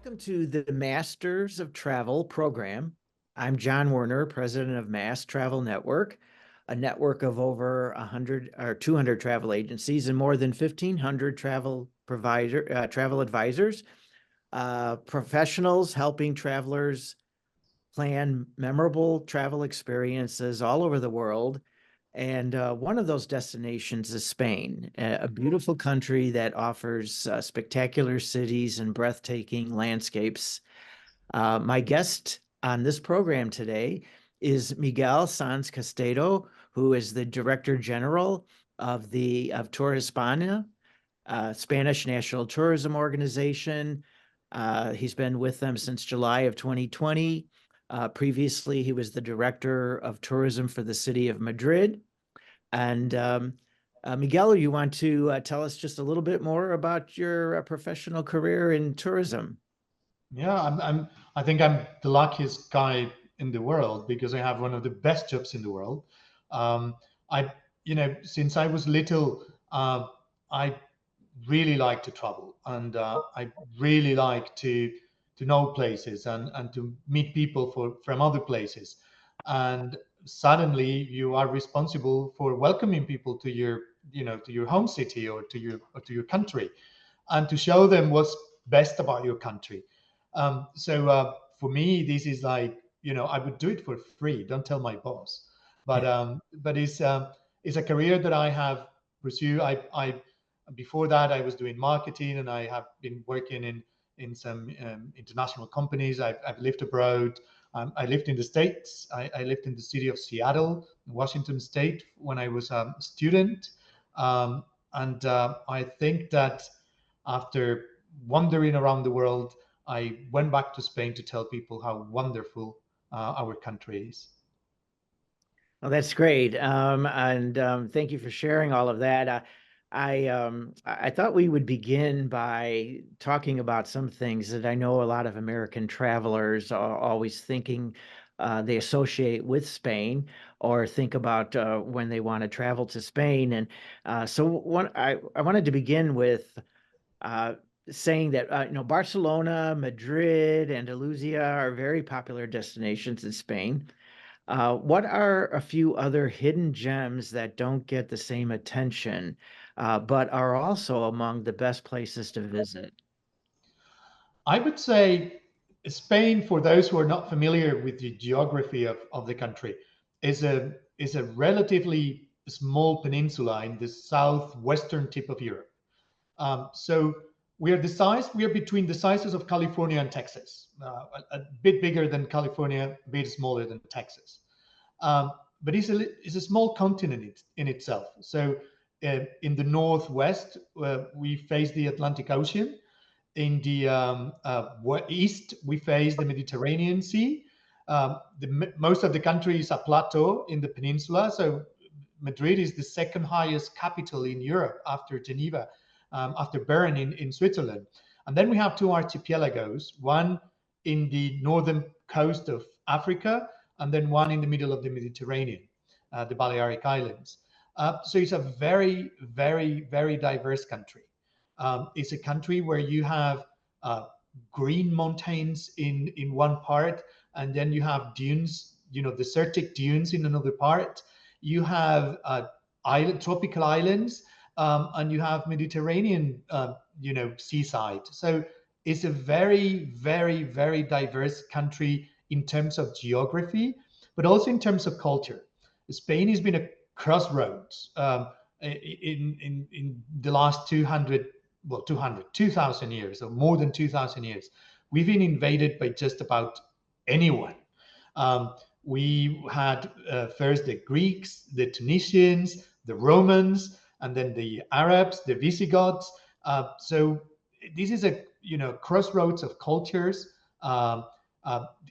Welcome to the Masters of Travel program. I'm John Werner, president of MAST Travel Network, a network of over 100 or 200 travel agencies and more than 1,500 travel advisors, professionals helping travelers plan memorable travel experiences all over the world. And one of those destinations is Spain, a beautiful country that offers spectacular cities and breathtaking landscapes. My guest on this program today is Miguel Sanz, who is the Director General of Tour Hispania, Spanish National Tourism Organization. He's been with them since July of 2020. Previously, he was the Director of Tourism for the city of Madrid. And Miguel, you want to tell us just a little bit more about your professional career in tourism? Yeah, I think I'm the luckiest guy in the world because I have one of the best jobs in the world. Um, since I was little, I really like to travel, and I really like to know places and to meet people from other places. And suddenly, you are responsible for welcoming people to your home city or to your country, and to show them what's best about your country. For me, this is like, I would do it for free. Don't tell my boss. But it's a career that I have pursued. I Before that, I was doing marketing, and I have been working in some international companies. I've lived abroad. I lived in the States. I lived in the city of Seattle, Washington State, when I was a student. And I think that after wandering around the world, I went back to Spain to tell people how wonderful our country is. Well, that's great. And thank you for sharing all of that. I thought we would begin by talking about some things that I know a lot of American travelers are always thinking they associate with Spain or think about when they want to travel to Spain. And I wanted to begin with uh, saying that Barcelona, Madrid, Andalusia are very popular destinations in Spain. What are a few other hidden gems that don't get the same attention, but are also among the best places to visit? I would say Spain, for those who are not familiar with the geography of the country, is a relatively small peninsula in the southwestern tip of Europe. So we are between the sizes of California and Texas, a bit bigger than California, a bit smaller than Texas. But it's a small continent in itself. So in the northwest, we face the Atlantic Ocean. In the east, we face the Mediterranean Sea. Most of the country is a plateau in the peninsula. So Madrid is the second highest capital in Europe after Geneva, after Bern in Switzerland. And then we have two archipelagos, one in the northern coast of Africa, and then one in the middle of the Mediterranean, the Balearic Islands. So it's a very, very, very diverse country. It's a country where you have green mountains in one part, and then you have dunes, desertic dunes in another part. You have tropical islands, and you have Mediterranean, seaside. So it's a very, very, very diverse country in terms of geography, but also in terms of culture. Spain has been a crossroads in the last 2,000 years, or more than 2,000 years. We've been invaded by just about anyone. We had first the Greeks, the Tunisians, the Romans, and then the Arabs, the Visigoths. So this is a crossroads of cultures.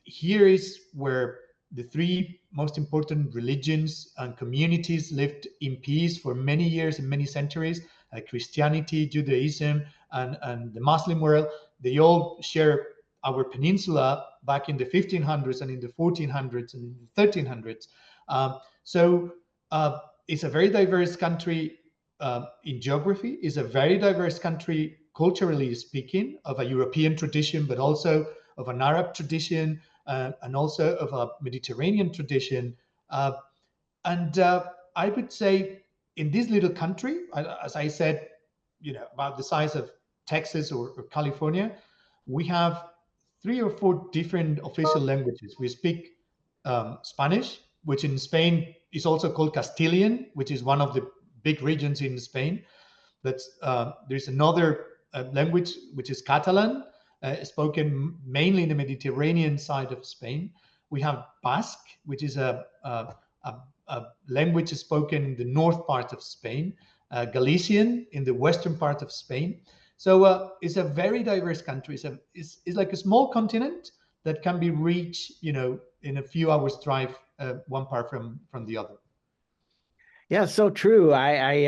Here is where the three most important religions and communities lived in peace for many years and many centuries. Christianity, Judaism, and the Muslim world, they all share our peninsula back in the 1500s and in the 1400s and in the 1300s. It's a very diverse country in geography. It's a very diverse country culturally speaking, of a European tradition, but also of an Arab tradition, and also of a Mediterranean tradition. Uh, and I would say in this little country, as I said, about the size of Texas or California, we have 3 or 4 different official languages. We speak Spanish, which in Spain is also called Castilian, which is one of the big regions in Spain. There's another language which is Catalan, spoken mainly in the Mediterranean side of Spain. We have Basque, which is a language spoken in the north part of Spain, Galician in the western part of Spain. So it's a very diverse country. It's like a small continent that can be reached, in a few hours drive, one part from the other. Yeah, so true. I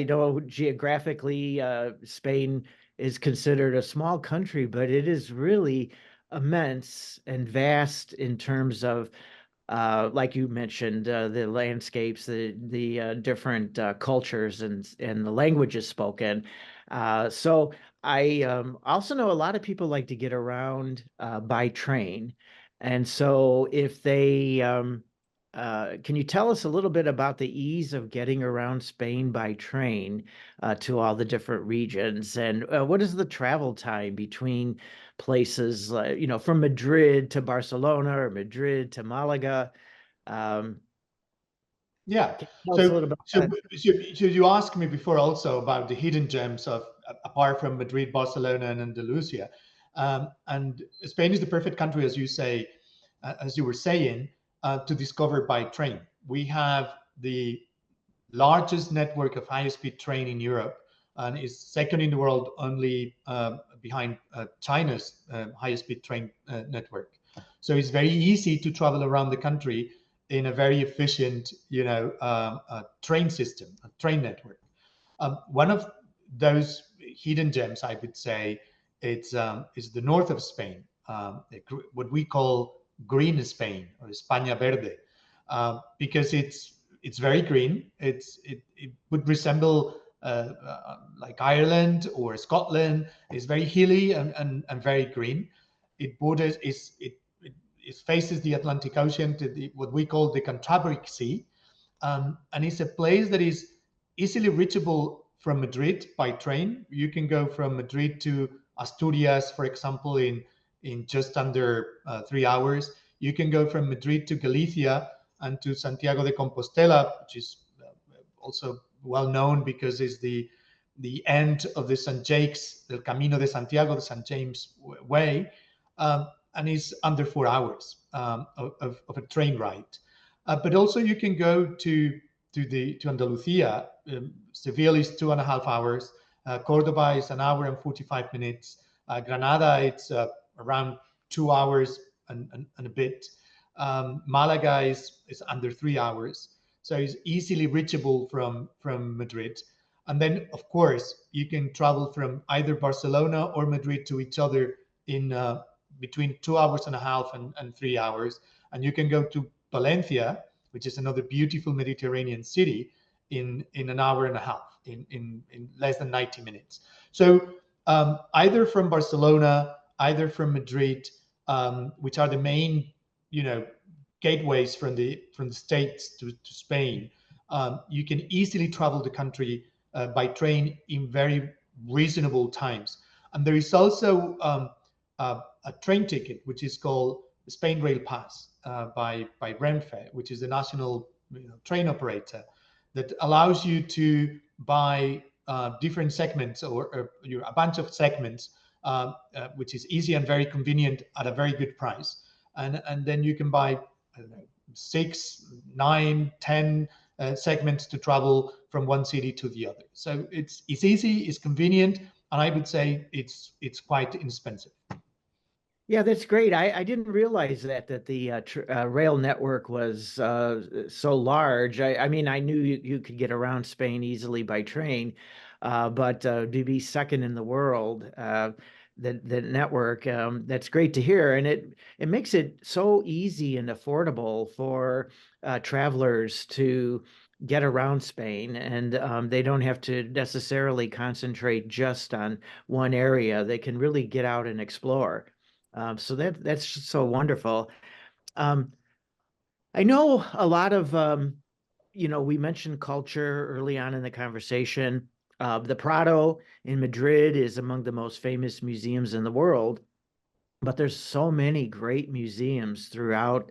know geographically, Spain is considered a small country, but it is really immense and vast in terms of, like you mentioned, the landscapes, the different cultures and the languages spoken. So I also know a lot of people like to get around by train, and so if they can you tell us a little bit about the ease of getting around Spain by train to all the different regions? And what is the travel time between places, from Madrid to Barcelona or Madrid to Malaga? Um, Yeah. can you tell us a So, little about so, that? so you asked me before also about the hidden gems of, apart from Madrid, Barcelona, and Andalusia. And Spain is the perfect country, as you say, as you were saying, to discover by train. We have the largest network of high-speed train in Europe, and is second in the world, only behind China's high-speed train network. So it's very easy to travel around the country in a very efficient, train system, a train network. One of those hidden gems, I would say, is the north of Spain, what we call green Spain, or España Verde, because it's very green. It would resemble like Ireland or Scotland. It's very hilly and very green. It borders it faces the Atlantic Ocean, to what we call the Cantabric Sea, and it's a place that is easily reachable from Madrid by train. You can go from Madrid to Asturias, for example, in just under 3 hours. You can go from Madrid to Galicia and to Santiago de Compostela, which is also well known because it's the end of the St. Jake's, the Camino de Santiago, the St. James Way, and it's under 4 hours of a train ride. But also you can go to Andalusia. Seville is 2.5 hours. Cordoba is an hour and 45 minutes. Granada, it's around 2 hours and a bit. Malaga is under 3 hours. So it's easily reachable from Madrid. And then, of course, you can travel from either Barcelona or Madrid to each other in between 2 hours and a half and 3 hours. And you can go to Valencia, which is another beautiful Mediterranean city, in an hour and a half, in less than 90 minutes. So either from Barcelona, either from Madrid, which are the main, gateways from the States to Spain, you can easily travel the country by train in very reasonable times. And there is also a train ticket, which is called Spain Rail Pass, by Renfe, which is the national train operator, that allows you to buy different segments, or a bunch of segments, which is easy and very convenient at a very good price. And then you can buy, I don't know, 6, 9, 10 segments to travel from one city to the other. So it's easy, it's convenient, and I would say it's quite inexpensive. Yeah, that's great. I didn't realize that the rail network was so large. I mean, I knew you could get around Spain easily by train, but to be second in the world, the network, that's great to hear, and it makes it so easy and affordable for travelers to get around Spain, and they don't have to necessarily concentrate just on one area. They can really get out and explore. So that's so wonderful. Um, I know a lot of, we mentioned culture early on in the conversation. The Prado in Madrid is among the most famous museums in the world, but there's so many great museums throughout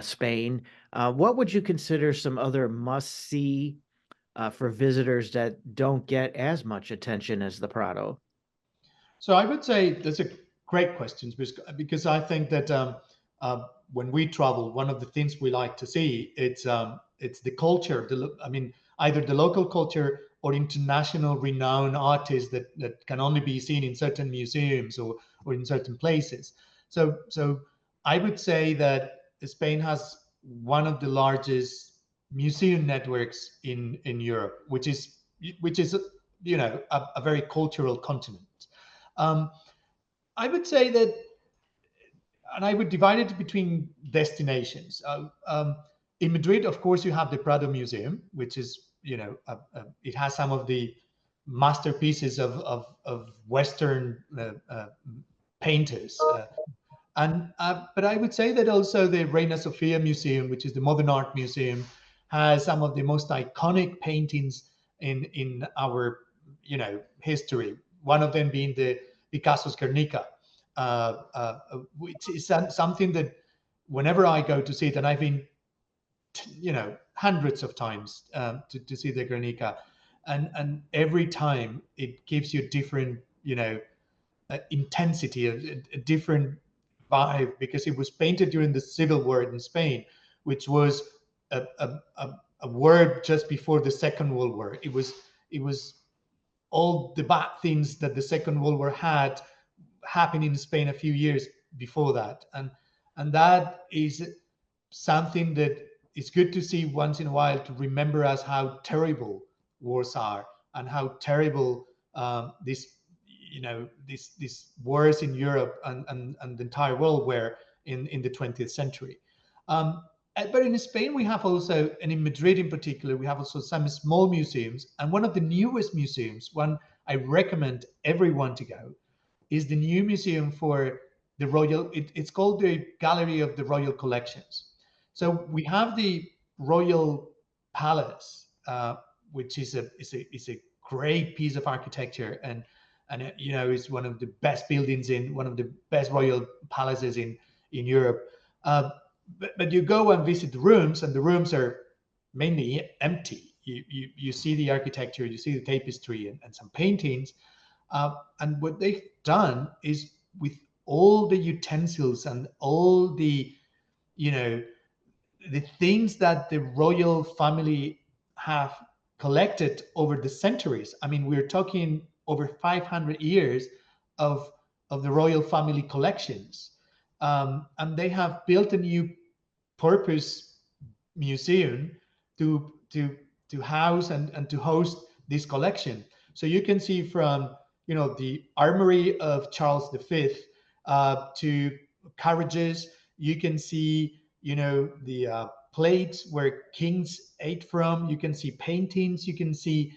Spain. What would you consider some other must-see for visitors that don't get as much attention as the Prado? So I would say that's a great question, because I think that when we travel, one of the things we like to see it's the culture. I mean, either the local culture or international renowned artists that can only be seen in certain museums or in certain places. So I would say that Spain has one of the largest museum networks in Europe, which is a very cultural continent. Um, I would say that, and I would divide it between destinations. In Madrid, of course, you have the Prado Museum, which is, it has some of the masterpieces of Western painters. But I would say that also the Reina Sofia Museum, which is the modern art museum, has some of the most iconic paintings in our history. One of them being the Picasso's Guernica, which is something that whenever I go to see it, and I've been hundreds of times to see the Guernica, and every time it gives you different intensity, a different vibe, because it was painted during the Civil War in Spain, which was a war just before the Second World War. It was all the bad things that the Second World War had happened in Spain a few years before that, and that is something that is good to see once in a while, to remember us how terrible wars are, and how terrible these wars in Europe and the entire world were in the 20th century. But in Spain, we have also, and in Madrid in particular, we have also some small museums. And one of the newest museums, one I recommend everyone to go, is the new museum for the Royal. It's called the Gallery of the Royal Collections. So we have the Royal Palace, which is a great piece of architecture, and it's one of the best buildings in one of the best royal palaces in Europe. But you go and visit the rooms, and the rooms are mainly empty. You see the architecture, you see the tapestry and some paintings, and what they've done is, with all the utensils and all you know the things that the royal family have collected over the centuries. I mean, we're talking over 500 years of the royal family collections, and they have built a new purpose museum to house and to host this collection. So you can see from the armory of Charles V to carriages. You can see the plates where kings ate from. You can see paintings. You can see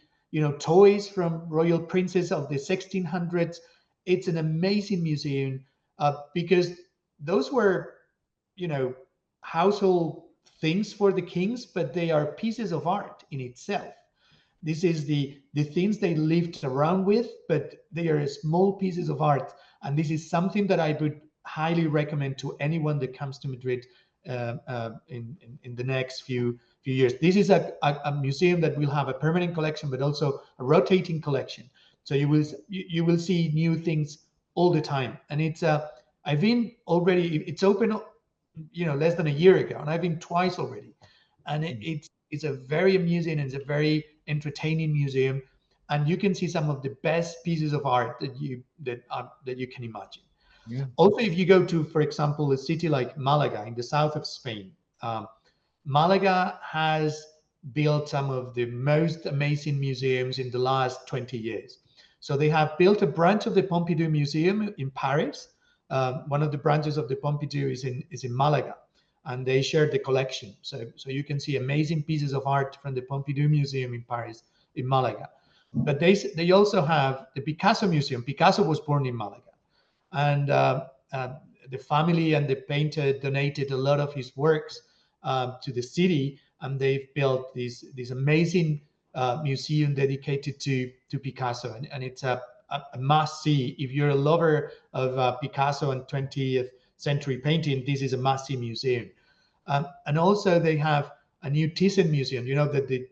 toys from royal princes of the 1600s. It's an amazing museum, because those were household things for the kings, but they are pieces of art in itself. This is the things they lived around with, but they are small pieces of art. And this is something that I would highly recommend to anyone that comes to Madrid in the next few years. This is a museum that will have a permanent collection, but also a rotating collection. So you will see new things all the time. And I've been already. It's open less than a year ago, and I've been twice already, and it's a very amusing and it's a very entertaining museum, and you can see some of the best pieces of art that you can imagine. Yeah. Also, if you go to, for example, a city like Malaga in the south of Spain, Malaga has built some of the most amazing museums in the last 20 years. So they have built a branch of the Pompidou Museum in Paris. One of the branches of the Pompidou is in Malaga. and they share the collection. So you can see amazing pieces of art from the Pompidou Museum in Paris, in Malaga. But they also have the Picasso Museum. Picasso was born in Malaga, and the family and the painter donated a lot of his works to the city, and they've built this amazing museum dedicated to Picasso, and it's a must see if you're a lover of Picasso and 20th century painting. This is a must see museum. And also they have a new Thyssen museum. You know that the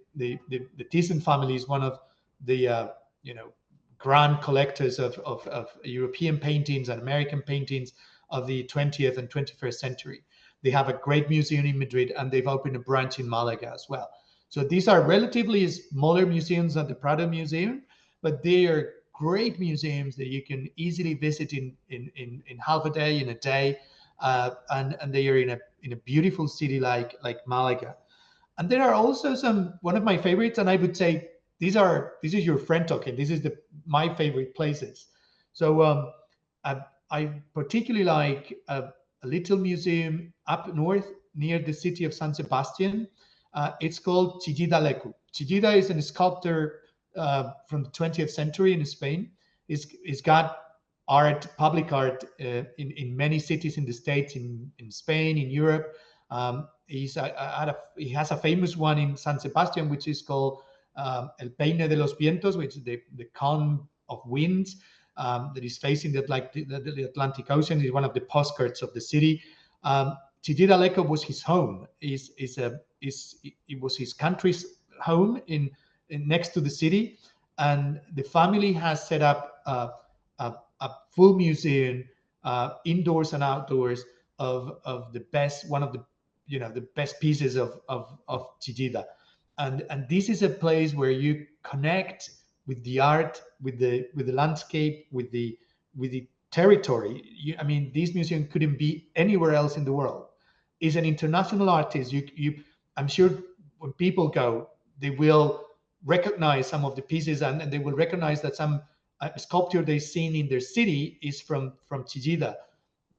Thyssen family is one of the grand collectors of European paintings and American paintings of the 20th and 21st century. They have a great museum in Madrid, and they've opened a branch in Malaga as well. So these are relatively smaller museums than the Prado Museum, but they are great museums that you can easily visit in half a day, in a day, and they are in a beautiful city like Malaga. And there are also one of my favorites, and I would say this is your friend talking. This is my favorite places. So I particularly like a little museum up north near the city of San Sebastian. It's called Chillida Lecu. Chillida is a sculptor from the 20th century in Spain. It's got art, public art, in many cities in the States, in Spain, in Europe. He has a famous one in San Sebastian, which is called El Peine de los Vientos, which is the comb of winds, that is facing the Atlantic Ocean. Is one of the postcards of the city. Chillida Lecu was his home. It was his country's home in next to the city, and the family has set up a full museum, indoors and outdoors, of the best, one of the the best pieces of Chillida. And this is a place where you connect with the art, with the landscape, with the territory. I mean, this museum couldn't be anywhere else in the world. Is an international artist. I'm sure when people go, they will recognize some of the pieces, and they will recognize that some sculpture they've seen in their city is from Chillida.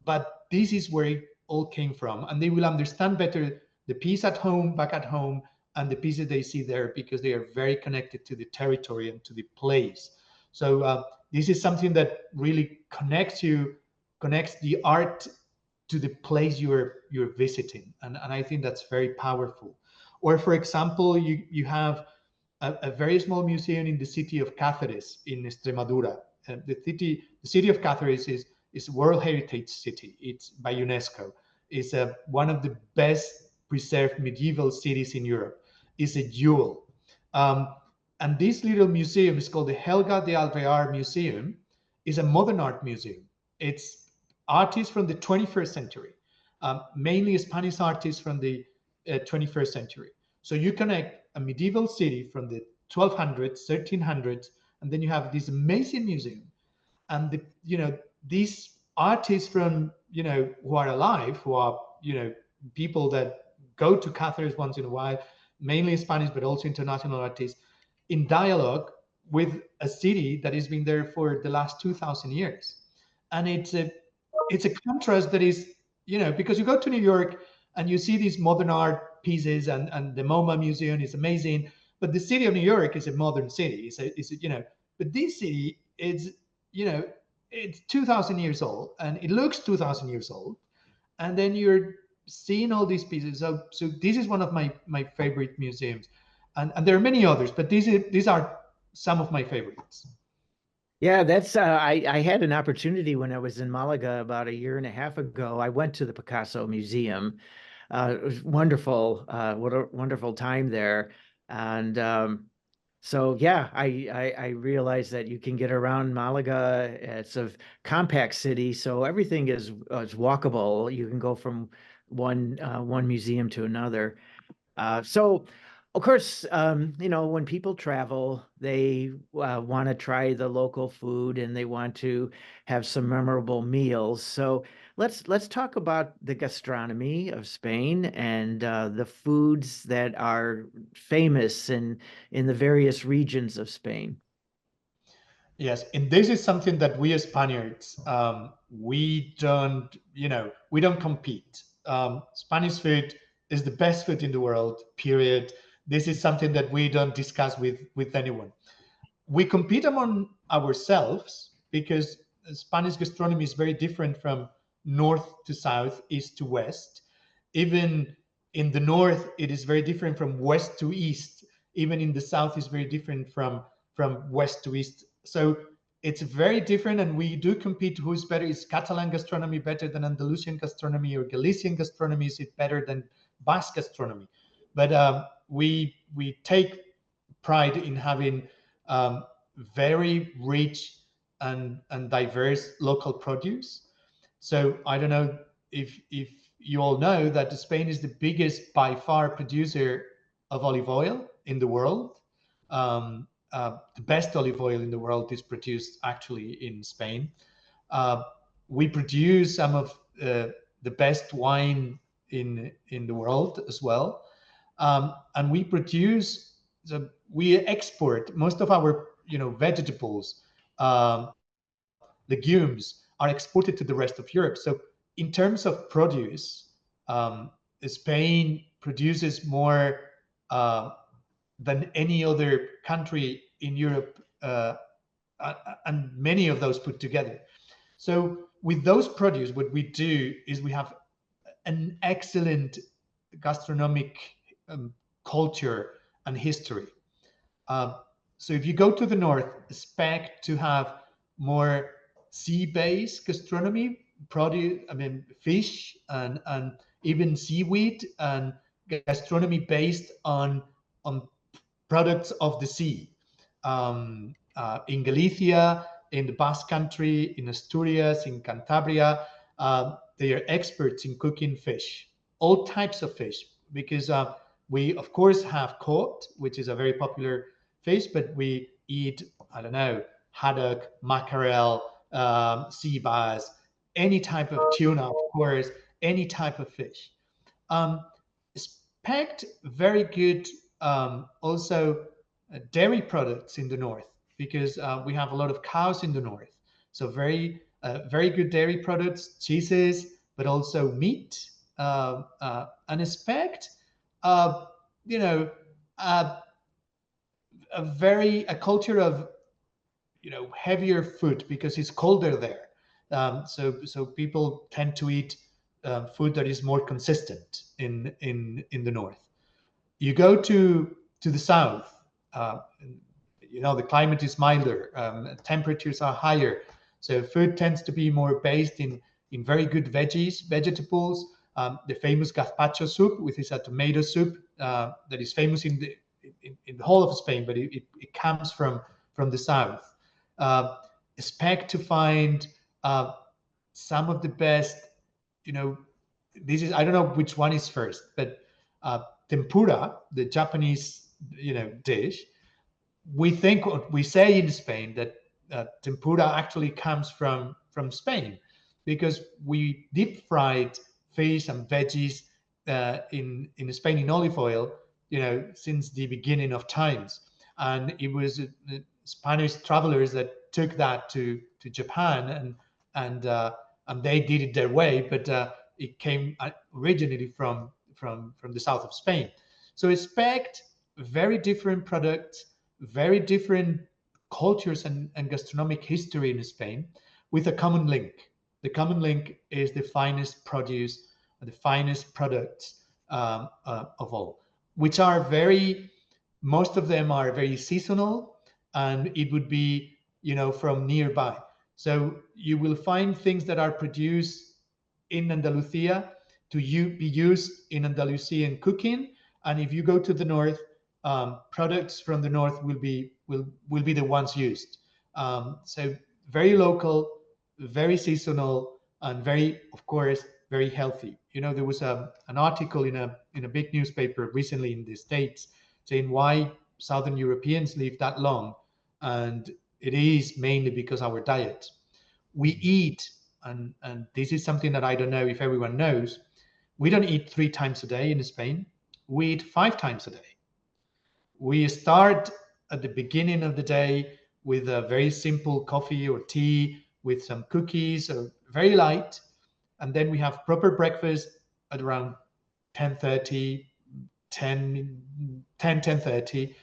But this is where it all came from, and they will understand better the piece at home, back at home, and the pieces they see there, because they are very connected to the territory and to the place. So this is something that really connects the art to the place you're visiting, and I think that's very powerful. Or for example, you have a very small museum in the city of Cáceres in Extremadura. The city of Cáceres is a World Heritage City. It's by UNESCO. It's one of the best preserved medieval cities in Europe. It's a jewel. And this little museum is called the Helga de Alvear Museum. Is a modern art museum. It's artists from the 21st century, mainly Spanish artists from the 21st century. So you connect a medieval city from the 1200s, 1300s, and then you have this amazing museum. And these artists from who are alive, who are people that go to Cáceres once in a while, mainly Spanish, but also international artists, in dialogue with a city that has been there for the last 2,000 years. And it's a contrast that is, because you go to New York and you see these modern art pieces, and the MoMA Museum is amazing, but the city of New York is a modern city. But this city is, it's 2,000 years old, and it looks 2,000 years old, and then you're seeing all these pieces. So this is one of my favorite museums, and there are many others, but these are some of my favorites. Yeah, that's I had an opportunity when I was in Malaga about a year and a half ago. I went to the Picasso Museum. It was wonderful. What a wonderful time there. And so yeah, I realized that you can get around Malaga. It's a compact city, so everything is walkable. You can go from one museum to another. So, of course, when people travel, they want to try the local food and they want to have some memorable meals. So let's talk about the gastronomy of Spain and the foods that are famous in the various regions of Spain. Yes, and this is something that we as Spaniards, we don't compete. Spanish food is the best food in the world, period. This is something that we don't discuss with anyone. We compete among ourselves because Spanish gastronomy is very different from north to south, east to west. Even in the north, it is very different from west to east. Even in the south, is very different from west to east. So it's very different, and we do compete. Who's better? Is Catalan gastronomy better than Andalusian gastronomy, or Galician gastronomy? Is it better than Basque gastronomy? But we take pride in having um, very rich and diverse local produce. So I don't know if you all know that Spain is the biggest by far producer of olive oil in the world. The best olive oil in the world is produced actually in Spain. Uh, we produce some of the best wine in the world as well, and we produce we export most of our vegetables, legumes are exported to the rest of Europe. So in terms of produce, um, Spain produces more uh, than any other country in Europe, and many of those put together. So with those produce, what we do is we have an excellent gastronomic um, culture and history. Um, so if you go to the north, expect to have more sea-based gastronomy, produce, I mean, fish and even seaweed, and gastronomy based on products of the sea. In Galicia, in the Basque Country, in Asturias, in Cantabria, they are experts in cooking fish, all types of fish, because we, of course, have cod, which is a very popular fish, but we eat, I don't know, haddock, mackerel, sea bass, any type of tuna, of course, any type of fish. Um, expect very good also dairy products in the north, because we have a lot of cows in the north. So very good dairy products, cheeses, but also meat. And expect, uh, you know, uh, a culture of heavier food because it's colder there. So people tend to eat food that is more consistent in the north. You go to the south, uh, the climate is milder, temperatures are higher, so food tends to be more based in very good vegetables. The famous gazpacho soup, which is a tomato soup that is famous in the whole of Spain, but it comes from the south. Uh, expect to find some of the best, you know, this is, I don't know which one is first, but tempura, the Japanese, dish. We say in Spain that tempura actually comes from Spain, because we deep fried fish and veggies in Spain in olive oil, since the beginning of times, and it was Spanish travelers that took that to Japan, and they did it their way, but it came originally from the south of Spain. So expect very different products, very different cultures and gastronomic history in Spain, with a common link. The common link is the finest produce, the finest products of all, which are most of them are very seasonal, and it would be, from nearby. So you will find things that are produced in Andalusia be used in Andalusian cooking, and if you go to the north, products from the north will be the ones used. So very local, very seasonal, and very, of course, very healthy. There was an article in a big newspaper recently in the States saying why Southern Europeans live that long, and it is mainly because our diet. We eat, and this is something that I don't know if everyone knows. We don't eat 3 times a day in Spain. We eat 5 times a day. We start at the beginning of the day with a very simple coffee or tea with some cookies, or very light, and then we have proper breakfast at around 10:30, 10:30.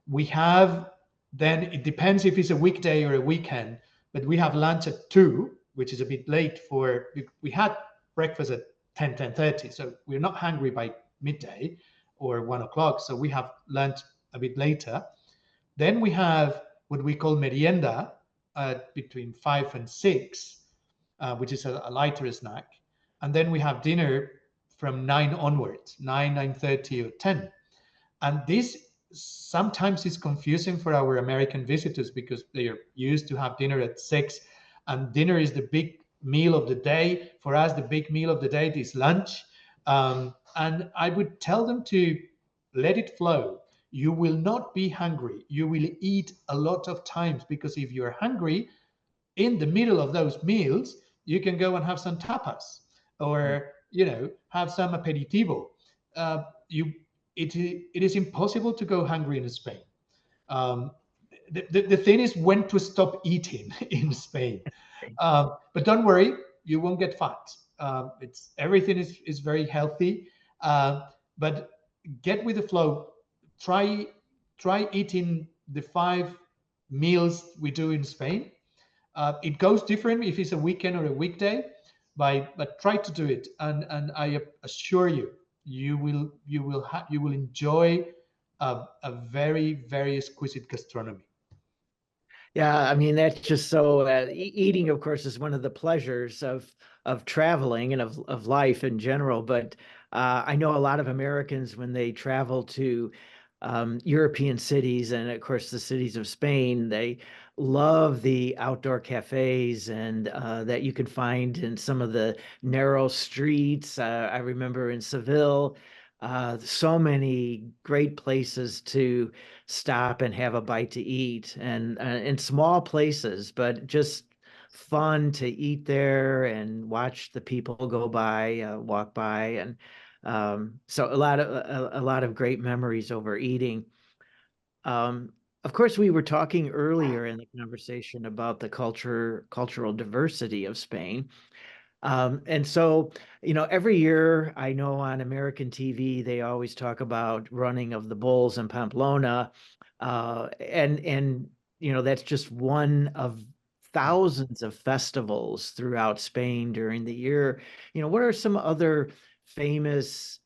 We have, then it depends if it's a weekday or a weekend, but we have lunch at 2, which is a bit late for, we had breakfast at 10:30, so we're not hungry by midday or 1 o'clock, so we have lunch a bit later. Then we have what we call merienda between 5 and 6, which is a lighter snack. And then we have dinner from 9 onwards, 9, 9:30 or 10. And this sometimes is confusing for our American visitors because they are used to have dinner at 6, and dinner is the big meal of the day. For us, the big meal of the day is lunch. And I would tell them to let it flow. You will not be hungry. You will eat a lot of times, because if you're hungry in the middle of those meals, you can go and have some tapas, or have some aperitivo. You it is impossible to go hungry in Spain. Um, the thing is when to stop eating in Spain. But don't worry, you won't get fat. It's everything is very healthy, but get with the flow. Try eating the 5 meals we do in Spain. It goes different if it's a weekend or a weekday, but try to do it, and I assure you, you will enjoy a very, very exquisite gastronomy. Yeah, I mean that's just so eating, of course, is one of the pleasures of traveling and of life in general. But I know a lot of Americans when they travel to European cities and of course the cities of Spain, they love the outdoor cafes and that you can find in some of the narrow streets. I remember in Seville, so many great places to stop and have a bite to eat, and in small places, but just fun to eat there and watch the people go by, walk by, and so a lot of great memories over eating. Of course, we were talking earlier in the conversation about the cultural diversity of Spain. And so, every year I know on American TV, they always talk about running of the bulls in Pamplona. And that's just one of thousands of festivals throughout Spain during the year. What are some other famous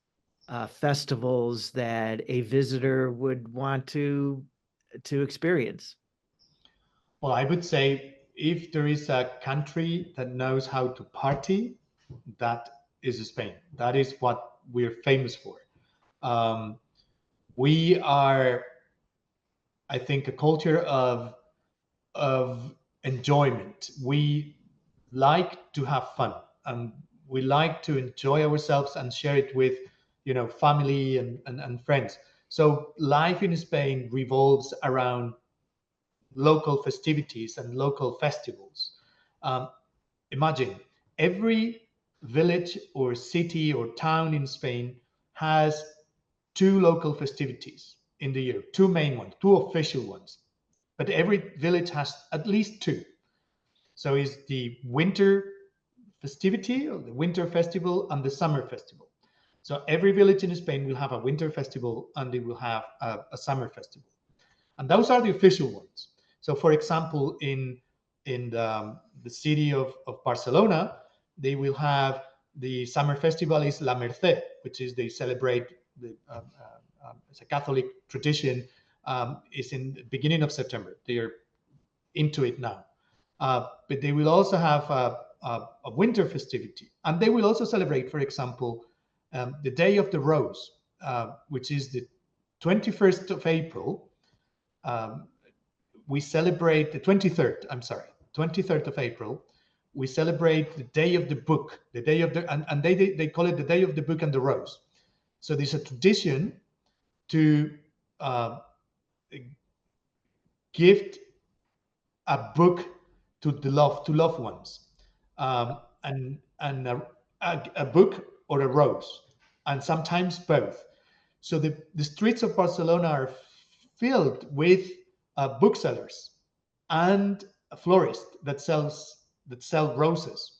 festivals that a visitor would want to experience? Well, I would say if there is a country that knows how to party, that is Spain. That is what we're famous for. Um, we are, I think, a culture of enjoyment. We like to have fun, and we like to enjoy ourselves and share it with family and friends. So life in Spain revolves around local festivities and local festivals. Um, Imagine every village or city or town in Spain has 2 local festivities in the year, 2 main ones, 2 official ones. But every village has at least 2. So it's the winter festivity or the winter festival and the summer festival. So every village in Spain will have a winter festival and they will have a summer festival. And those are the official ones. So, for example, in the city of Barcelona, they will have the summer festival is La Merced, which is they celebrate it's a Catholic tradition. It's in the beginning of September. They are into it now, but they will also have a winter festivity, and they will also celebrate, for example, the Day of the Rose, which is the 21st of April. um, we celebrate the 23rd, I'm sorry, 23rd of April. We celebrate the Day of the Book, the day of the, and they call it the Day of the Book and the Rose. So there's a tradition to uh, gift a book to loved ones, and a book or a rose, and sometimes both. So the streets of Barcelona are filled with booksellers and a florist that sell roses,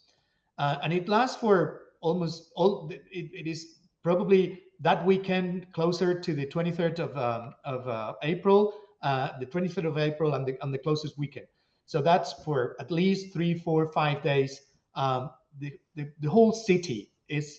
and it lasts for almost all. It is probably that weekend closer to the 23rd of April, the 23rd of April, and the closest weekend. So that's for at least 3, 4, 5 days. The whole city is,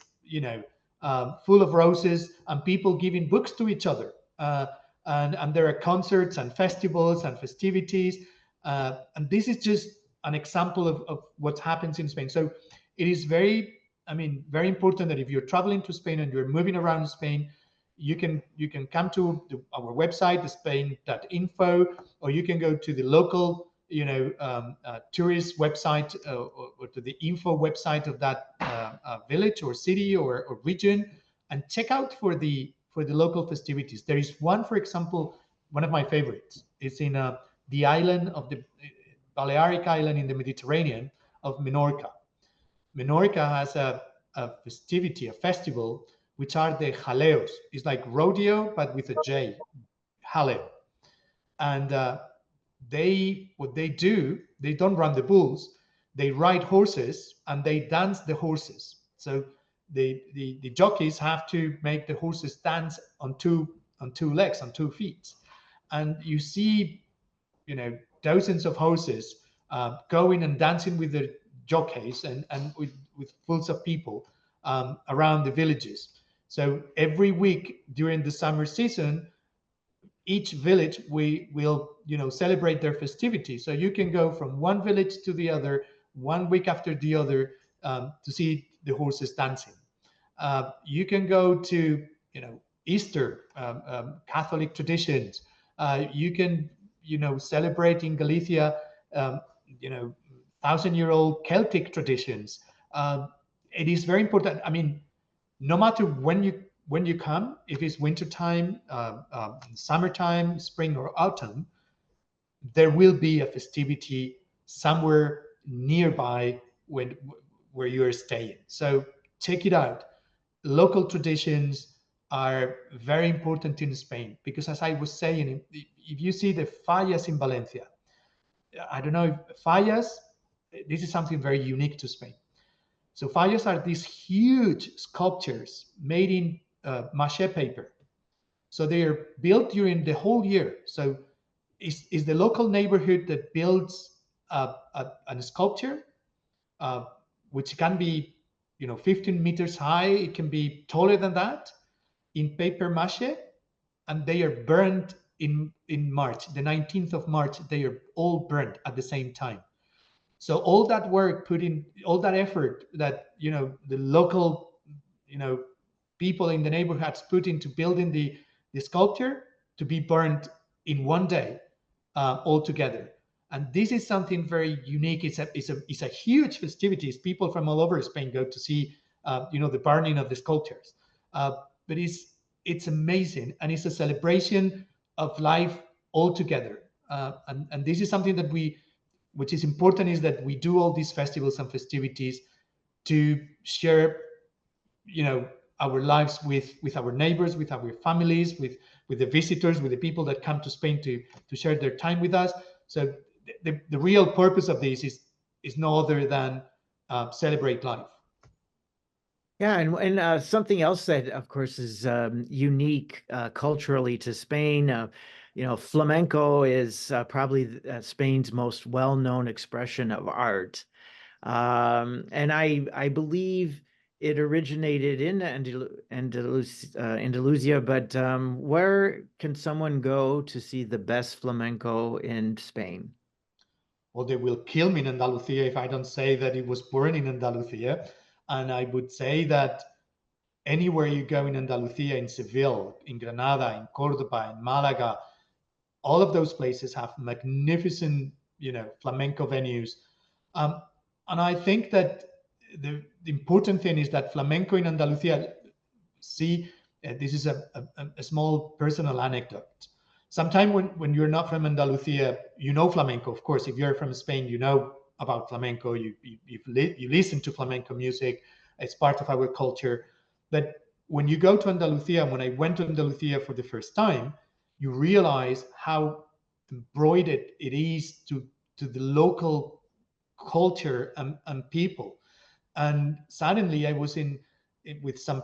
full of roses and people giving books to each other. And there are concerts and festivals and festivities. And this is just an example of what happens in Spain. So it is very important that if you're traveling to Spain and you're moving around Spain, you can come to our website, spain.info, or you can go to the local tourist website, or to the info website of that village or city or region, and check out for the local festivities. There is one, for example, one of my favorites. It's in the island of the Balearic island in the Mediterranean of Menorca. Menorca has a festivity, a festival, which are the jaleos. It's like rodeo, but with a J, jaleo. And what they do, they don't run the bulls, they ride horses and they dance the horses. So the jockeys have to make the horses dance on two legs, on 2 feet. And you see, dozens of horses going and dancing with the jockeys and with fulls of people around the villages. So every week during the summer season, each village we will celebrate their festivities. So you can go from one village to the other, one week after the other, to see the horses dancing. You can go to Easter, Catholic traditions. You can celebrate in Galicia, 1,000-year-old Celtic traditions. It is very important. I mean, no matter when you come, if it's wintertime, summertime, spring, or autumn, there will be a festivity somewhere nearby where you're staying. So check it out. Local traditions are very important in Spain because, as I was saying, if you see the fallas in Valencia, I don't know if fallas, this is something very unique to Spain. So fallas are these huge sculptures made in mache paper. So they are built during the whole year. So is the local neighborhood that builds a sculpture, which can be 15 meters high. It can be taller than that, in paper mache, and they are burned in March, the 19th of March. They are all burned at the same time. So all that work put in, all that effort that the local people in the neighborhoods put into building the sculpture to be burned in one day, all together. And this is something very unique. It's a huge festivities. People from all over Spain go to see the burning of the sculptures. But it's amazing, and it's a celebration of life all together. And this is something that which is important, is that we do all these festivals and festivities to share our lives with our neighbors, with our families, with the visitors, with the people that come to Spain to share their time with us. So the real purpose of this is no other than celebrate life. Yeah, and something else that, of course, is unique culturally to Spain. Flamenco is probably Spain's most well-known expression of art, and I believe it originated in Andalusia. But where can someone go to see the best flamenco in Spain? Well, they will kill me in Andalusia if I don't say that it was born in Andalusia. And I would say that anywhere you go in Andalusia, in Seville, in Granada, in Cordoba, in Malaga, all of those places have magnificent, flamenco venues. And I think that the important thing is that flamenco in Andalusia, see, this is a small personal anecdote. Sometimes when you're not from Andalusia, flamenco. Of course, if you're from Spain, you know about flamenco. You listen to flamenco music. It's part of our culture. But when you go to Andalusia, when I went to Andalusia for the first time, you realize how embroidered it is to the local culture and people. And suddenly I was with some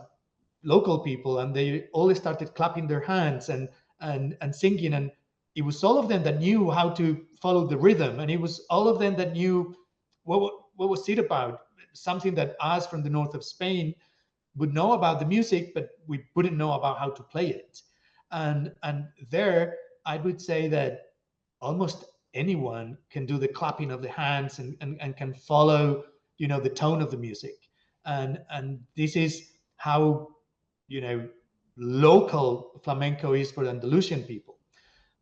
local people, and they all started clapping their hands and singing, and it was all of them that knew how to follow the rhythm, and it was all of them that knew what was it about, something that us from the north of Spain would know about the music, but we wouldn't know about how to play it. And there, I would say that almost anyone can do the clapping of the hands and can follow, the tone of the music. And this is how, you know, local flamenco is for Andalusian people.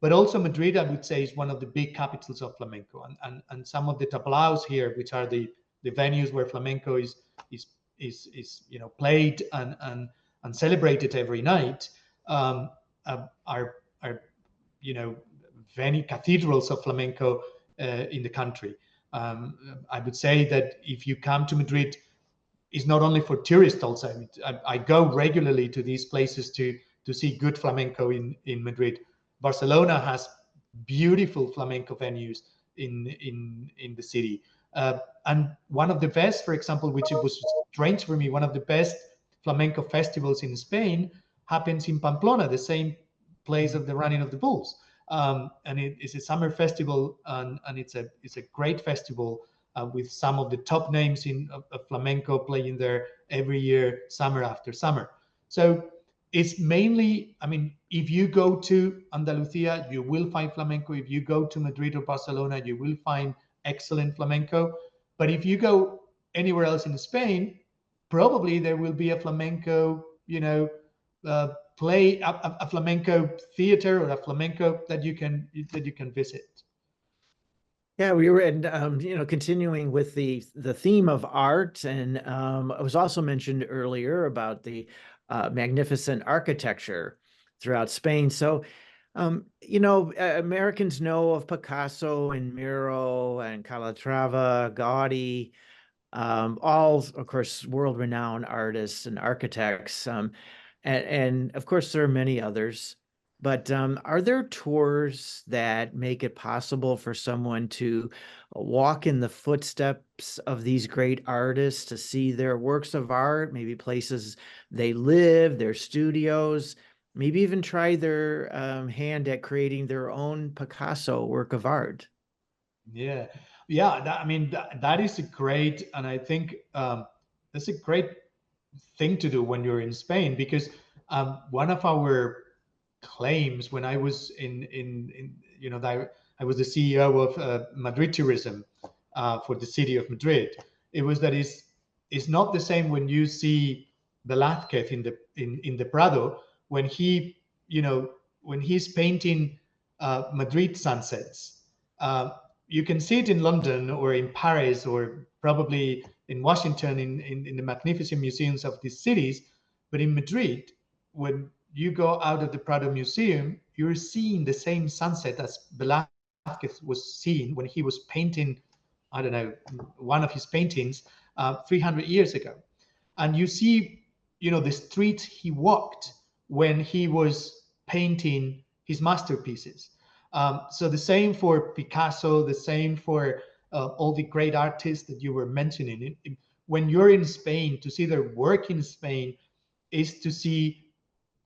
But also Madrid, I would say, is one of the big capitals of flamenco, and some of the tablaos here, which are the venues where flamenco is played and celebrated every night, are many cathedrals of flamenco in the country. I would say that if you come to Madrid, it's not only for tourists. Also, I go regularly to these places to see good flamenco in Madrid. Barcelona has beautiful flamenco venues in the city. And one of the best, for example, which it was strange for me, one of the best flamenco festivals in Spain happens in Pamplona, the same place of the running of the bulls. And it is a summer festival, and it's a great festival with some of the top names of flamenco playing there every year, summer after summer. So it's mainly, I mean, if you go to Andalusia, you will find flamenco. If you go to Madrid or Barcelona, you will find excellent flamenco. But if you go anywhere else in Spain, probably there will be a flamenco, play a flamenco theater or a flamenco that you can visit. Yeah, we were in, continuing with the theme of art, and it was also mentioned earlier about the magnificent architecture throughout Spain. So, Americans know of Picasso and Miro and Calatrava, Gaudí, all, of course, world-renowned artists and architects. And of course, there are many others. But are there tours that make it possible for someone to walk in the footsteps of these great artists, to see their works of art, maybe places they live, their studios, maybe even try their hand at creating their own Picasso work of art? Yeah, yeah. I mean, that is a great, and I think that's a great thing to do when you're in Spain, because one of our claims when I was I was the CEO of Madrid Tourism for the city of Madrid. It was that it's not the same when you see Velázquez in the Prado, when when he's painting Madrid sunsets. You can see it in London or in Paris or probably in Washington in the magnificent museums of these cities, but in Madrid, when you go out of the Prado Museum, you're seeing the same sunset as Velázquez was seeing when he was painting, I don't know, one of his paintings 300 years ago. And you see, the streets he walked when he was painting his masterpieces. So the same for Picasso, the same for all the great artists that you were mentioning. When you're in Spain, to see their work in Spain is to see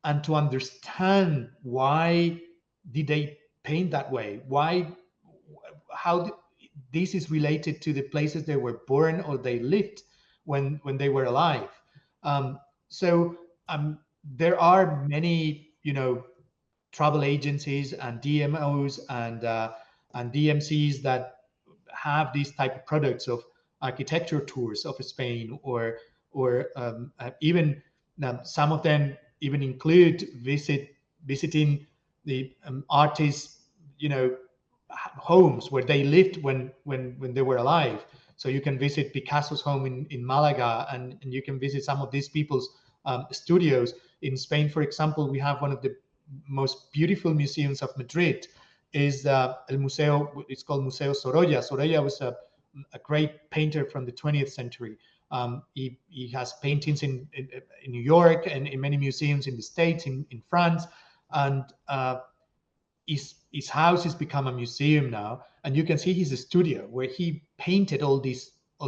and to understand why did they paint that way, how this is related to the places they were born or they lived when they were alive. So there are many travel agencies and DMOs and DMCs that have these type of products of architecture tours of Spain, or even some of them even include visiting the artists, homes where they lived when they were alive. So you can visit Picasso's home in Malaga, and you can visit some of these people's studios. In Spain, for example, we have one of the most beautiful museums of Madrid, is El Museo. It's called Museo Sorolla. Sorolla was a great painter from the 20th century. He has paintings in New York and in many museums in the States, in France, and his house has become a museum now. And you can see his studio where he painted all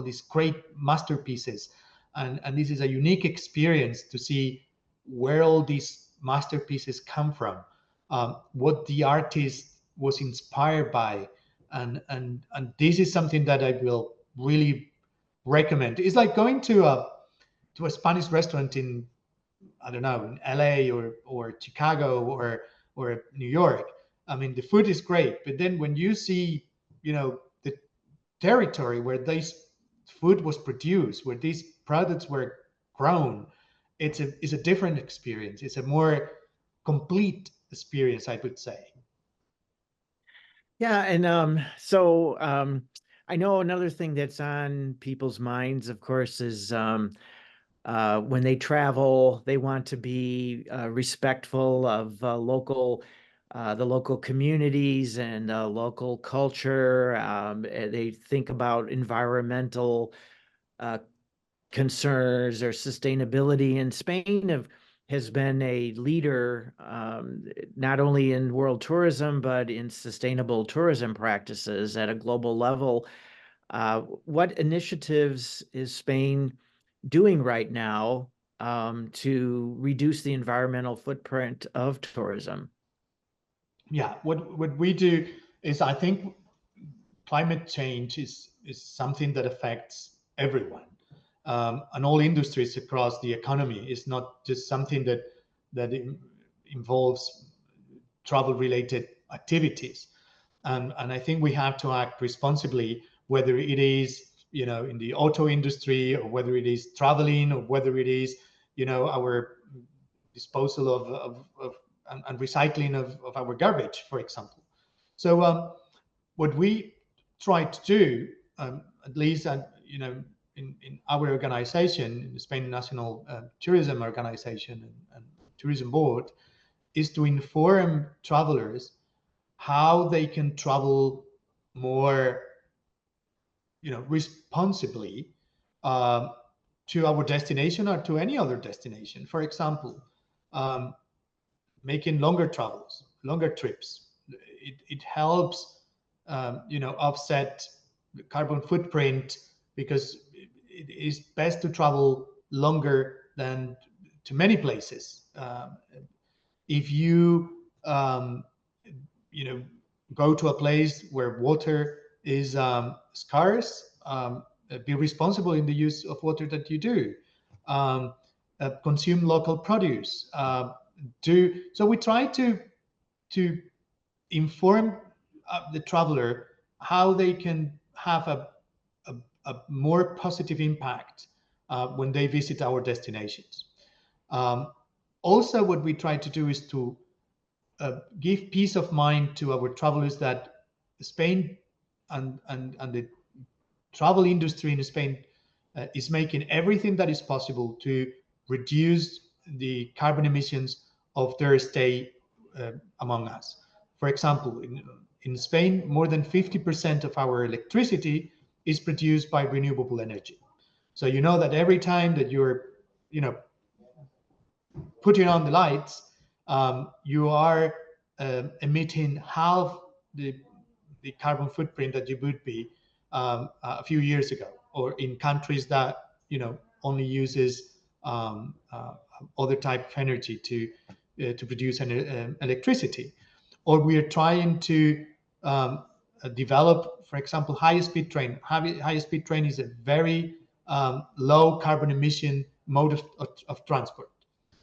these great masterpieces, and this is a unique experience to see where all these masterpieces come from, what the artist was inspired by, and this is something that I will really recommend. It's like going to a Spanish restaurant in, I don't know, in LA or Chicago or New York. I mean, the food is great, but then when you see, the territory where this food was produced, where these products were grown, it's a different experience. It's a more complete experience, I would say. Yeah, and so I know another thing that's on people's minds, of course, is when they travel, they want to be respectful of the local communities and local culture. They think about environmental uh, concerns or sustainability. And has been a leader not only in world tourism, but in sustainable tourism practices at a global level. What initiatives is Spain doing right now to reduce the environmental footprint of tourism? Yeah, what we do is, I think climate change is something that affects everyone, and all industries across the economy. It's not just something that involves travel related activities, and I think we have to act responsibly, whether it is, in the auto industry, or whether it is traveling, or whether it is, our disposal of and recycling of our garbage, for example. So what we try to do, at least in our organization, in the Spain National Tourism Organization and Tourism Board, is to inform travelers how they can travel more, responsibly, um, to our destination or to any other destination. For example, um, making longer travels, longer trips. It helps, offset the carbon footprint, because it is best to travel longer than to many places. If you know, go to a place where water is scarce, be responsible in the use of water that you do. Um, Consume local produce. Do so. We try to inform the traveler how they can have a more positive impact when they visit our destinations. Um, Also, what we try to do is to give peace of mind to our travelers that Spain and the travel industry in Spain is making everything that is possible to reduce the carbon emissions of their stay among us. For example, in Spain, more than 50% of our electricity is produced by renewable energy. So you know that every time that you're, putting on the lights, you are emitting half the the carbon footprint that you would be a few years ago, or in countries that only uses other type of energy to produce electricity. Or we are trying to develop, for example, high-speed train. High-speed train is a very low carbon emission mode of transport.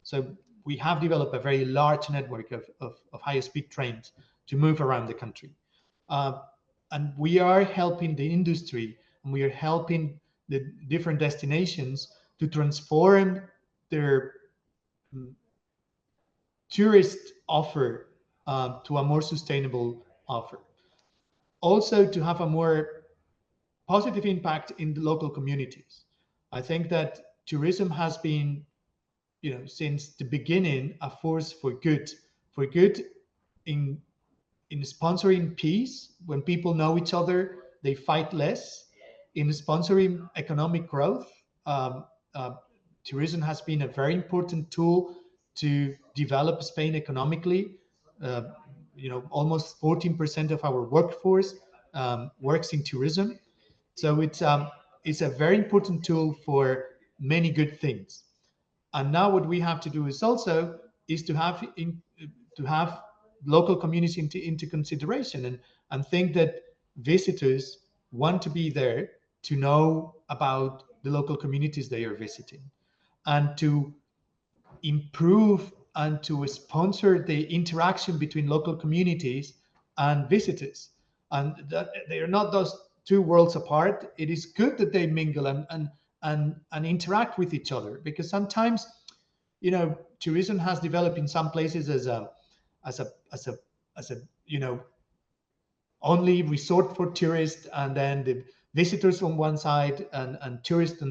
So we have developed a very large network of high-speed trains to move around the country. Uh, and we are helping the industry, and we are helping the different destinations to transform their tourist offer to a more sustainable offer. Also, to have a more positive impact in the local communities. I think that tourism has been, since the beginning, a force for good in sponsoring peace. When people know each other, they fight less. In sponsoring economic growth, uh, tourism has been a very important tool to develop Spain economically. Uh, Almost 14% of our workforce works in tourism. So is a very important tool for many good things. And now what we have to do is also is to have local community into consideration, and think that visitors want to be there to know about the local communities they are visiting, and to improve and to sponsor the interaction between local communities and visitors. And that they are not those two worlds apart. It is good that they mingle and interact with each other, because sometimes, tourism has developed in some places as a as a as a only resort for tourists, and then the visitors on one side and tourists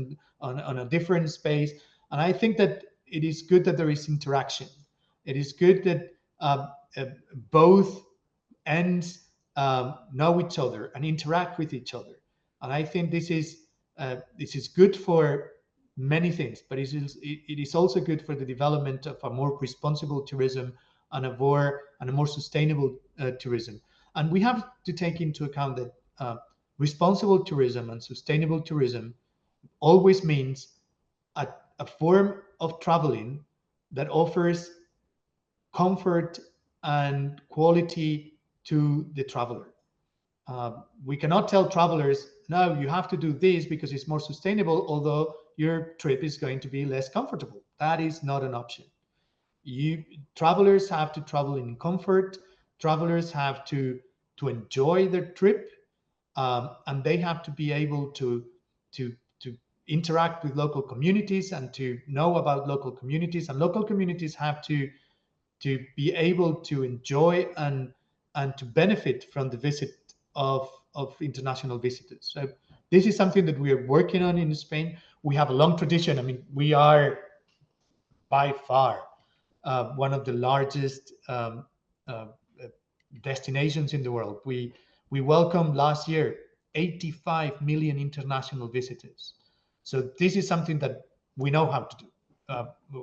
on a different space. And I think that it is good that there is interaction. It is good that uh, both ends know each other and interact with each other. And I think this is good for many things, but it is also good for the development of a more responsible tourism, and a more sustainable tourism. And we have to take into account that responsible tourism and sustainable tourism always means a form of traveling that offers comfort and quality to the traveler. We cannot tell travelers, no, you have to do this because it's more sustainable, although your trip is going to be less comfortable. That is not an option. Travelers have to travel in comfort. Travelers have to enjoy their trip, and they have to be able to interact with local communities and to know about local communities. And local communities have to be able to enjoy and to benefit from the visit of international visitors. So this is something that we are working on in Spain. We have a long tradition. I mean, we are by far one of the largest uh, destinations in the world. We welcomed last year 85 million international visitors. So this is something that we know how to do.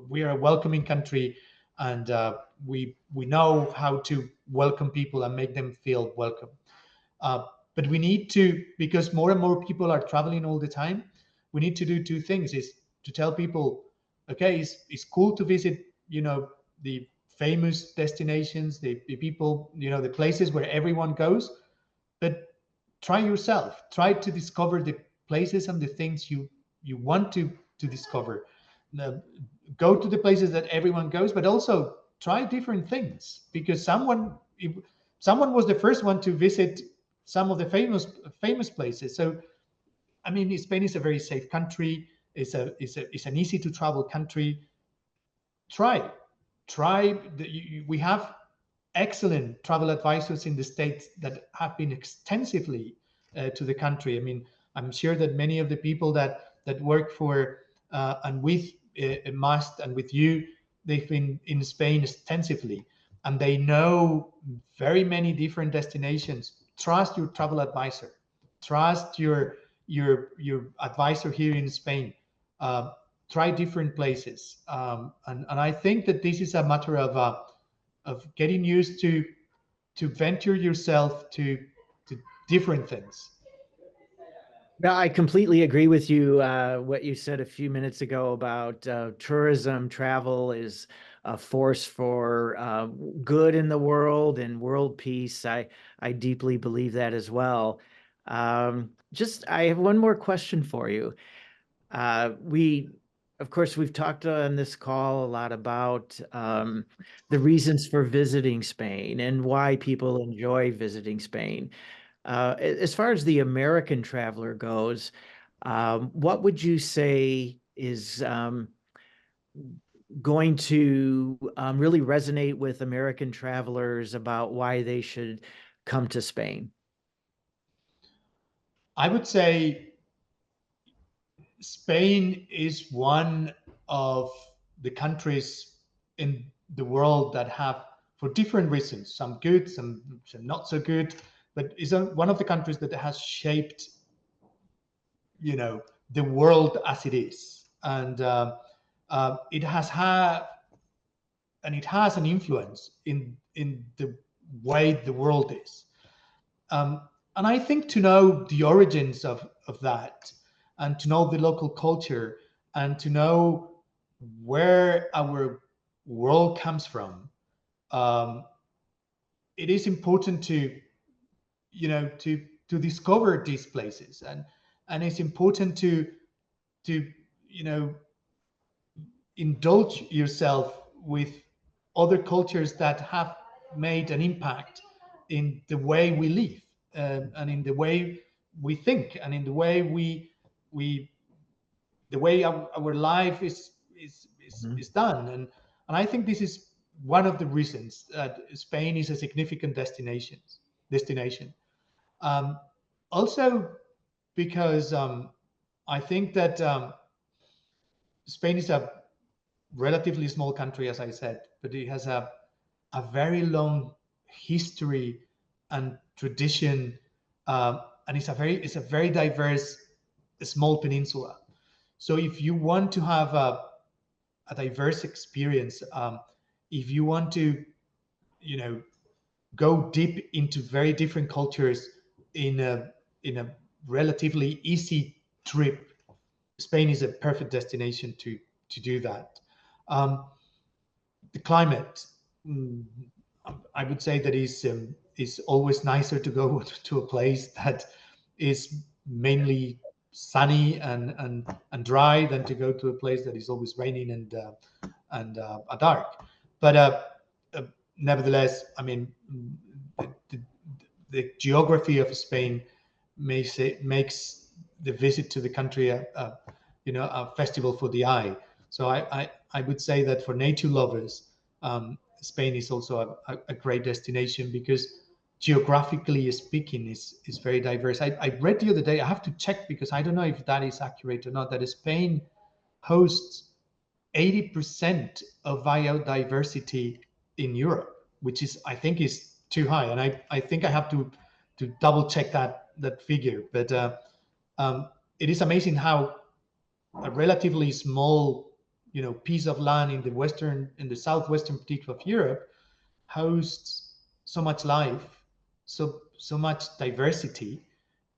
We are a welcoming country, and we know how to welcome people and make them feel welcome. Uh, but we need to, because more and more people are traveling all the time, we need to do two things: is to tell people, okay, it's cool to visit, the famous destinations, the people, the places where everyone goes, but try yourself. Try to discover the places and the things you want to discover. Now, go to the places that everyone goes, but also try different things, because someone was the first one to visit some of the famous places. So I mean, Spain is a very safe country. It's an easy to travel country. Try we have excellent travel advisors in the States that have been extensively to the country. I mean, I'm sure that many of the people that work for and with MAST and with you, they've been in Spain extensively, and they know very many different destinations. Trust your travel advisor. Trust your advisor here in Spain. Try different places, and I think that this is a matter of getting used to venture yourself to different things. Yeah, I completely agree with you. What you said a few minutes ago about tourism, travel is a force for good in the world and world peace. I deeply believe that as well. I have one more question for you. Of course, we've talked on this call a lot about the reasons for visiting Spain and why people enjoy visiting Spain. As far as the American traveler goes, what would you say is going to really resonate with American travelers about why they should come to Spain? I would say Spain is one of the countries in the world that have, for different reasons, some good, some not so good, but is one of the countries that has shaped, the world as it is, and it has had, and it has an influence in the way the world is. And I think to know the origins of that, and to know the local culture and to know where our world comes from. um, it is important to, to discover these places, and it's important to you know indulge yourself with other cultures that have made an impact in the way we live, and in the way we think, and in the way we the way our life Mhm. is done. And I think this is one of the reasons that Spain is a significant destination. um, Also because I think that Spain is a relatively small country, as I said, but it has a very long history and tradition, and it's a very diverse small peninsula. So if you want to have a diverse experience, if you want to, you know, go deep into very different cultures in a relatively easy trip, Spain is a perfect destination to do that. Um, the climate, mm, I would say that is always nicer to go to a place that is mainly sunny and dry than to go to a place that is always raining and dark. But uh, nevertheless, I mean, the, the, the geography of Spain makes the visit to the country a festival for the eye. So I would say that for nature lovers, Spain is also a great destination because geographically speaking is very diverse. I read the other day, I have to check because I don't know if that is accurate or not, that Spain hosts 80% of biodiversity in Europe, which is, I think, is too high. And I think I have to double check that figure. But it is amazing how a relatively small, piece of land in the southwestern particular of Europe hosts so much life, so much diversity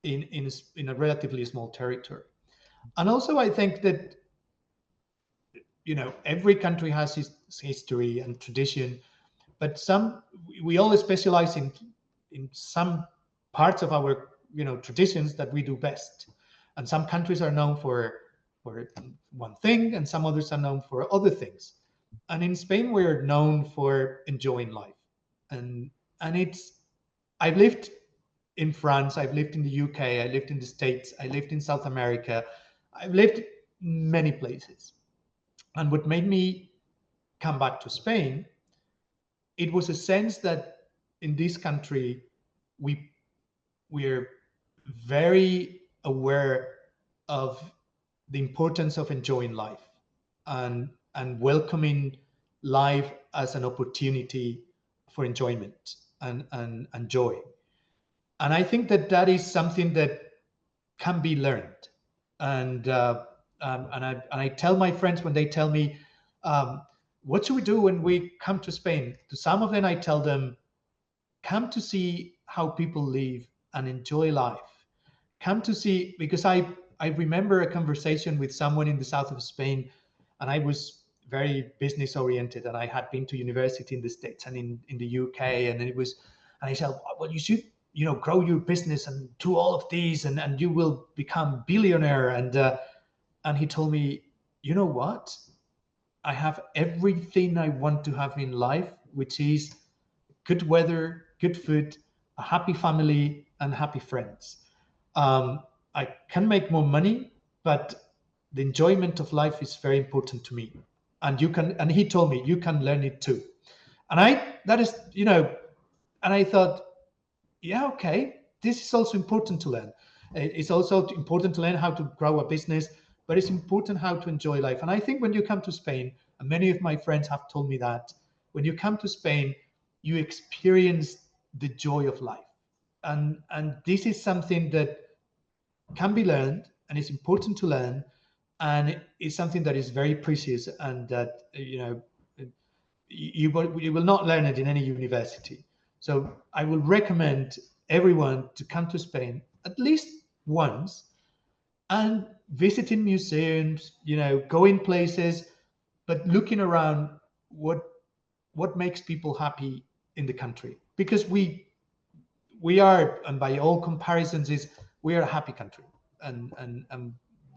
in a relatively small territory. And also, I think that every country has its history and tradition, but we all specialize in some parts of our traditions that we do best. And some countries are known for one thing, and some others are known for other things. And in Spain, we're known for enjoying life. And it's I've lived in France, I've lived in the UK, I lived in the States, I lived in South America, I've lived many places. And what made me come back to Spain, it was a sense that in this country we we're very aware of the importance of enjoying life, and welcoming life as an opportunity for enjoyment and joy. And I think that that is something that can be learned. And I tell my friends when they tell me, um, "What should we do when we come to Spain?" To some of them, I tell them, "Come to see how people live and enjoy life. Come to see," because I remember a conversation with someone in the south of Spain, and I was very business oriented, and I had been to university in the States and in the UK, and I said, "Well, you should grow your business and do all of these, and you will become billionaire." And he told me, "You know what? I have everything I want to have in life, which is good weather, good food, a happy family, and happy friends. I can make more money, but the enjoyment of life is very important to me. And you can." And he told me, "You can learn it too." And that is, and I thought, yeah, okay, this is also important to learn. It's also important to learn how to grow a business, but it's important how to enjoy life. And I think when you come to Spain, and many of my friends have told me that, when you come to Spain, you experience the joy of life. And this is something that can be learned, and it's important to learn, and it's something that is very precious, and that you will not learn it in any university. So I will recommend everyone to come to Spain at least once, and visiting museums, going places, but looking around what what makes people happy in the country, because we are, and by all comparisons, is we are a happy country, and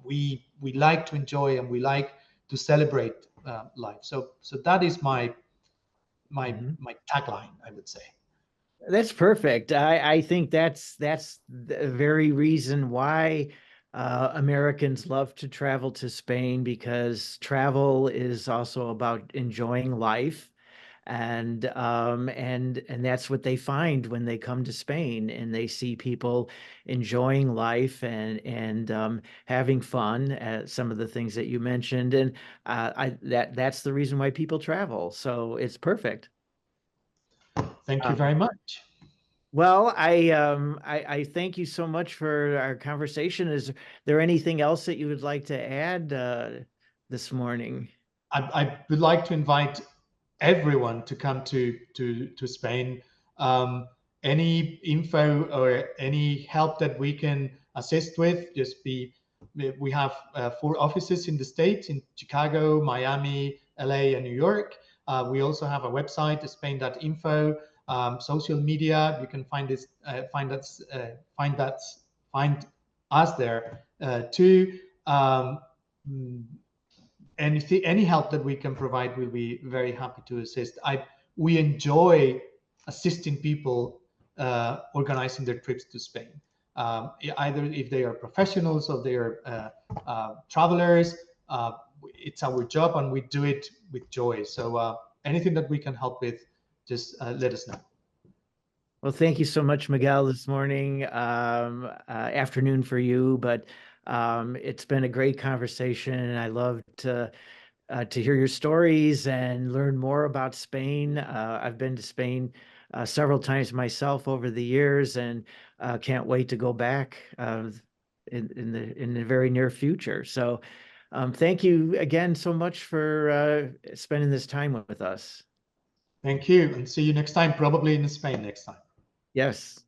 we like to enjoy and we like to celebrate life. So that is Mhm. my tagline, I would say. That's perfect. I think that's the very reason why Americans love to travel to Spain, because travel is also about enjoying life, and that's what they find when they come to Spain and they see people enjoying life and having fun at some of the things that you mentioned, and that's the reason why people travel. So it's perfect. Thank you Um, very much. Well, I thank you so much for our conversation. Is there anything else that you would like to add this morning? I would like to invite everyone to come to Spain. Um, any info or any help that we can assist with, just be. We have 4 offices in the States, in Chicago, Miami, LA, and New York. We also have a website, spain.info. Social media, you can find us there too. Um, any help that we can provide, we'll be very happy to assist. We enjoy assisting people organizing their trips to Spain, either if they are professionals or they are travelers. It's our job and we do it with joy. So anything that we can help with, just let us know. Well, thank you so much, Miguel, this morning, afternoon for you, but it's been a great conversation, and I love to hear your stories and learn more about Spain. I've been to Spain several times myself over the years, and can't wait to go back in the very near future. So, thank you again so much for spending this time with us. Thank you, and see you next time, probably in Spain next time. Yes.